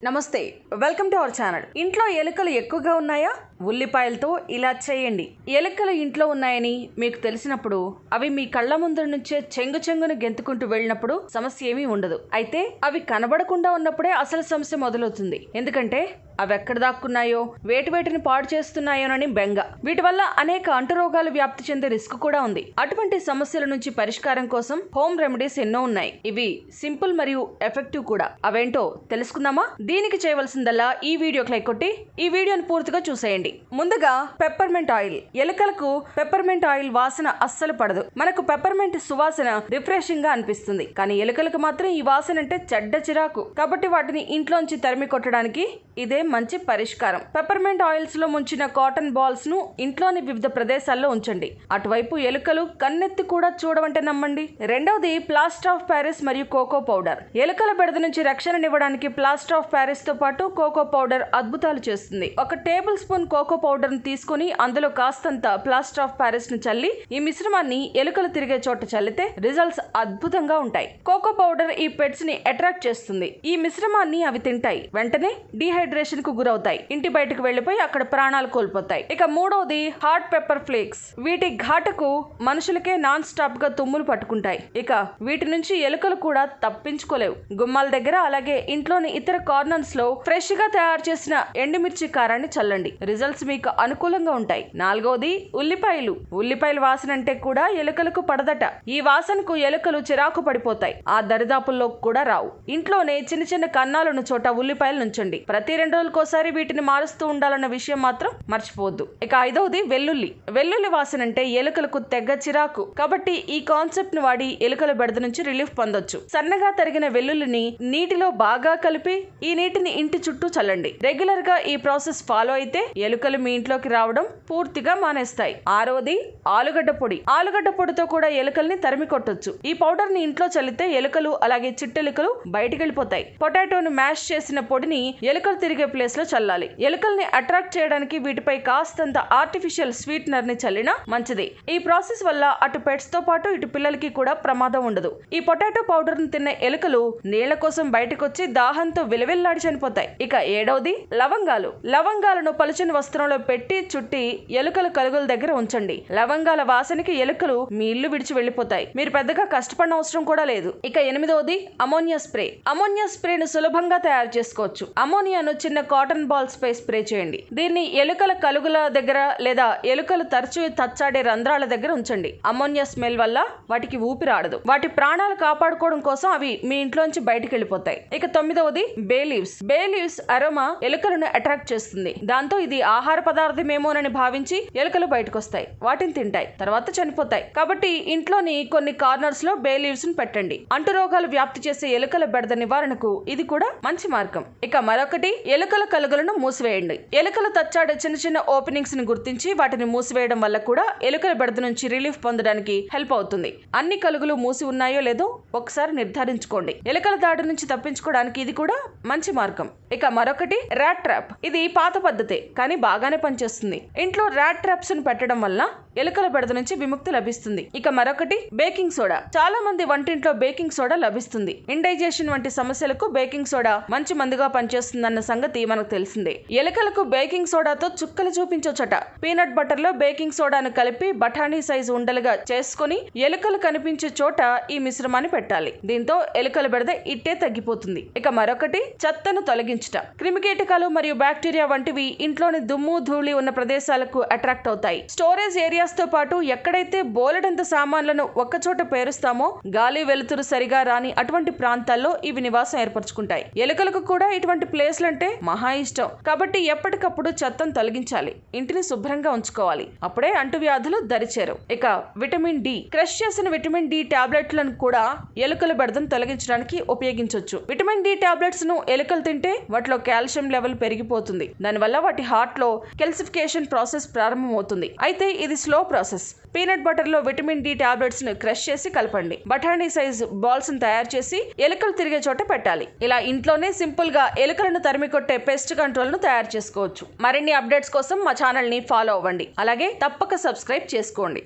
నమస్తే, welcome to our channel. ఇంట్లో ఎలుకలు ఎక్కువగా ఉన్నాయా? ఉల్లిపాయలతో ఇలా చేయండి. ఎలుకలు ఇంట్లో ఉన్నాయని మీకు తెలిసినప్పుడు అవి మీ కళ్ళ ముందు నుంచే చెంగును గెంతుకుంటూ వెళ్ళినప్పుడు సమస్య ఏమీ ఉండదు. అయితే అవి కనబడకుండా ఉన్నప్పుడే అసలు సమస్య మొదలవుతుంది. ఎందుకంటే అవి ఎక్కడ దాక్కున్నాయో, వేటిని పాడు చేస్తున్నాయోనని బెంగ. వీటి వల్ల అనేక అంటురోగాలు వ్యాప్తి చెందే రిస్క్ కూడా ఉంది. అటువంటి సమస్యల నుంచి పరిష్కారం కోసం హోమ్ రెమెడీస్ ఎన్నో ఉన్నాయి. ఇవి సింపుల్ మరియు ఎఫెక్టివ్ కూడా. అవేంటో తెలుసుకుందామా? దీనికి చేయవలసిందల్లా ఈ వీడియోకి లైక్ కొట్టి ఈ వీడియోని పూర్తిగా చూసేయండి. ముందుగా పెప్పర్మెంట్ ఆయిల్. ఎలుకలకు పెప్పర్మెంట్ ఆయిల్ వాసన అస్సలు పడదు. మనకు పెప్పర్మెంట్ సువాసన రిఫ్రెషింగ్ గా అనిపిస్తుంది, కానీ ఎలుకలకు మాత్రం ఈ వాసన అంటే చెడ్డ చిరాకు. కాబట్టి వాటిని ఇంట్లోంచి తరిమి కొట్టడానికి ఇదే మంచి పరిష్కారం. పెప్పర్మెంట్ ఆయిల్స్ లో ముంచిన కాటన్ బాల్స్ ను ఇంట్లోని వివిధ ప్రదేశాల్లో ఉంచండి. అటువైపు ఎలుకలు కన్నెత్తి కూడా చూడవంటే నమ్మండి. రెండవది ప్లాస్టర్ ఆఫ్ ప్యారిస్ మరియు కోకో పౌడర్. ఎలుకల బెడద నుంచి రక్షణనివ్వడానికి ప్లాస్టర్ ఆఫ్ ప్యారిస్ తో పాటు కోకో పౌడర్ అద్భుతాలు చేస్తుంది. 1 టేబుల్ స్పూన్ కోకో పౌడర్ ను తీసుకుని అందులో కాస్తంత ప్లాస్టర్ ఆఫ్ ప్యారిస్ ను చల్లి ఈ మిశ్రమాన్ని ఎలుకలు తిరిగే చోట చల్లితే రిజల్ట్స్ అద్భుతంగా ఉంటాయి. కోకో పౌడర్ ఈ పెట్స్ ని అట్రాక్ట్ చేస్తుంది. ఈ మిశ్రమాన్ని అవి తింటాయి, వెంటనే డీహైడ్రేషన్ కు గురవుతాయి, ఇంటి బయటకు వెళ్లిపోయి అక్కడ ప్రాణాలు కోల్పోతాయి. ఇక మూడవది హాట్ పెప్పర్ ఫ్లేక్స్. వీటి ఘాటుకు మనుషులకే నాన్ స్టాప్ గా తుమ్ములు పట్టుకుంటాయి. ఇక వీటి నుంచి ఎలుకలు కూడా తప్పించుకోలేవు. గుమ్మాల దగ్గర అలాగే ఇంట్లోని ఇతర కార్నర్స్ లో ఫ్రెష్ గా తయారు చేసిన ఎండుమిర్చి కారాన్ని చల్లండి. రిజల్ట్స్ మీకు అనుకూలంగా ఉంటాయి. నాలుగవది ఉల్లిపాయలు. ఉల్లిపాయల వాసన అంటే కూడా ఎలుకలకు పడదట. ఈ వాసనకు ఎలుకలు చిరాకు పడిపోతాయి, ఆ దరిదాపుల్లో కూడా రావు. ఇంట్లోనే చిన్న కన్నాలున్న చోట ఉల్లిపాయలు ఉంచండి. ప్రతి 2 రోజులకోసారి వీటిని మారుస్తూ ఉండాలన్న విషయం మాత్రం మర్చిపోవద్దు. ఇక ఐదవది వెల్లుల్లి. వెల్లుల్లి వాసన అంటే ఎలుకలకు తెగ చిరాకు. కాబట్టి ఈ కాన్సెప్ట్ ను వాడి ఎలుకల బెడద నుంచి రిలీఫ్ పొందొచ్చు. సన్నగా తరిగిన వెల్లుల్లిని నీటిలో బాగా కలిపి ఈ నీటిని ఇంటి చుట్టూ చల్లండి. రెగ్యులర్ గా ఈ ప్రాసెస్ ఫాలో అయితే ఎలుకలు మీ ఇంట్లోకి రావడం పూర్తిగా మానేస్తాయి. ఆరవది ఆలుగడ్డ పొడి. ఆలుగడ్డ పొడితో కూడా ఎలుకల్ని తరిమి కొట్టొచ్చు. ఈ పౌడర్ ని ఇంట్లో చల్లితే ఎలుకలు అలాగే చిట్టెలుకలు బయటికి వెళ్ళిపోతాయి. పొటాటోను మ్యాష్ చేసిన పొడిని ఎలుకలు తిరిగే ప్లేస్ లో చల్లాలి. ఎలుకల్ని అట్రాక్ట్ చేయడానికి వీటిపై కాస్తంత ఆర్టిఫిషియల్ స్వీట్నర్ ని చల్లినా మంచిది. ఈ ప్రాసెస్ వల్ల అటు పెట్స్ తో పాటు ఇటు పిల్లలకి కూడా ప్రమాదం ఉండదు. ఈ పొటాటో పౌడర్ ను తిన్న ఎలుకలు నీళ్ల కోసం బయటకు వచ్చి దాహంతో విలవిల్లాడి చనిపోతాయి. ఇక ఏడవది లవంగాలు. లవంగాలను పలుచని వస్త్రంలో పెట్టి చుట్టి ఎలుకల కలుగుల దగ్గర ఉంచండి. లవంగాల వాసనకి ఎలుకలు మీ ఇల్లు విడిచి వెళ్లిపోతాయి. మీరు పెద్దగా కష్టపడిన అవసరం కూడా లేదు. ఇక ఎనిమిదవది అమోనియా స్ప్రే. అమోనియా స్ప్రేను సులభంగా తయారు చేసుకోవచ్చు. అమోనియాను చిన్న కాటన్ బాల్స్ పై స్ప్రే చేయండి. దీన్ని ఎలుకల కలుగుల దగ్గర లేదా ఎలుకలు తరచూ తచ్చాడే రంధ్రాల దగ్గర ఉంచండి. అమోనియా స్మెల్ వల్ల వాటికి ఊపిరి ఆడదు. వాటి ప్రాణాలు కాపాడుకోవడం కోసం అవి మీ ఇంట్లోంచి బయటికి వెళ్ళిపోతాయి. ఇక 9వది bay leaves. Bay leaves aroma ఎలుకలను అట్రాక్ట్ చేస్తుంది. దాంతో ఇది ఆహార పదార్థమేమోనని భావించి ఎలుకలు బయటకు వస్తాయి, వాటిని తింటాయి, తర్వాత చనిపోతాయి. కాబట్టి ఇంట్లోని కొన్ని కార్నర్స్ లో బే లీవ్స్ ను పెట్టండి. అంటురోగాలు వ్యాప్తి చేసే ఎలుకల బెడద నివారణకు ఇది కూడా మంచి మార్గం. ఇక మరొకటి ఎలుకల కలుగులను మూసివేయండి. ఎలుకలు తచ్చాడే చిన్న ఓపెనింగ్స్ ని గుర్తించి వాటిని మూసివేయడం వల్ల కూడా ఎలుకల బెడద నుంచి రిలీఫ్ పొందడానికి హెల్ప్ అవుతుంది. అన్ని కలుగులు మూసి ఉన్నాయో లేదో ఒకసారి నిర్ధారించుకోండి. ఎలుకల దాడి నుంచి తప్పించుకోవడానికి ఇది కూడా మంచి మార్గం. ఇక మరొకటి ర్యాట్ ట్రాప్. ఇది పాత పద్ధతే, కానీ బాగానే పనిచేస్తుంది. ఇంట్లో ర్యాట్ ట్రాప్స్ ను పెట్టడం వల్ల ఎలుకల బెడద నుంచి విముక్తి లభిస్తుంది. ఇక మరొకటి బేకింగ్ సోడా. చాలా మంది వంటింట్లో బేకింగ్ సోడా లభిస్తుంది. ఇండైజెషన్ వంటి సమస్యలకు బేకింగ్ సోడా మంచి మందుగా పనిచేస్తుందన్న సంగతి మనకు తెలిసిందే. ఎలుకలకు బేకింగ్ సోడాతో చుక్కలు చూపించొచ్చట. పీనట్ బటర్ లో బేకింగ్ సోడాను కలిపి బఠానీ సైజు ఉండలుగా చేసుకుని ఎలుకలు కనిపించే చోట ఈ మిశ్రమాన్ని పెట్టాలి. దీంతో ఎలుకల బెడద ఇట్టే తగ్గిపోతుంది. ఇక మరొకటి చెత్తను తొలగించుట. క్రిమికీటకాలు మరియు బ్యాక్టీరియా వంటివి ఇంట్లోని దుమ్ము ధూళి ఉన్న ప్రదేశాలకు అట్రాక్ట్ అవుతాయి. స్టోరేజ్ ఏరియాస్ తో పాటు ఎక్కడైతే బోలెడంత సామాన్లను ఒక్కచోట పేరుస్తామో గాలి వెలుతురు సరిగా రాని అటువంటి ప్రాంతాల్లో ఇవి నివాసం ఏర్పరచుకుంటాయి. ఎలుకలకు కూడా ఇటువంటి ప్లేస్లు అంటే మహా ఇష్టం. కాబట్టి ఎప్పటికప్పుడు చెత్తను తొలగించాలి, ఇంటిని శుభ్రంగా ఉంచుకోవాలి. అప్పుడే అంటువ్యాధులు దరిచేరవు. ఇక విటమిన్ డి. క్రష్ చేసిన విటమిన్ డి టాబ్లెట్లను కూడా ఎలుకల బెడదను తొలగించడానికి ఉపయోగించవచ్చు. విటమిన్ డి టాబ్లెట్స్ ను ఎలుకలు తింటే వాటిలో కాల్షియం లెవెల్ పెరిగిపోతుంది. దానివల్ల వాటి హార్ట్ లో కెల్సిఫికేషన్ ప్రాసెస్ ప్రారంభమవుతుంది. అయితే ఇది స్లో ప్రాసెస్. పీనట్ బటర్ లో విటమిన్ డి టాబ్లెట్స్ ను క్రష్ చేసి కలపండి. బఠానీ సైజ్ బాల్స్ ను తయారు చేసి ఎలుకలు తిరిగే చోట పెట్టాలి. ఇలా ఇంట్లోనే సింపుల్ గా ఎలుకలను తరిమి కొట్టే పెస్ట్ కంట్రోల్ ను తయారు చేసుకోవచ్చు. మరిన్ని అప్డేట్స్ కోసం మా ఛానల్ ని ఫాలో అవ్వండి. అలాగే తప్పక సబ్స్క్రైబ్ చేసుకోండి.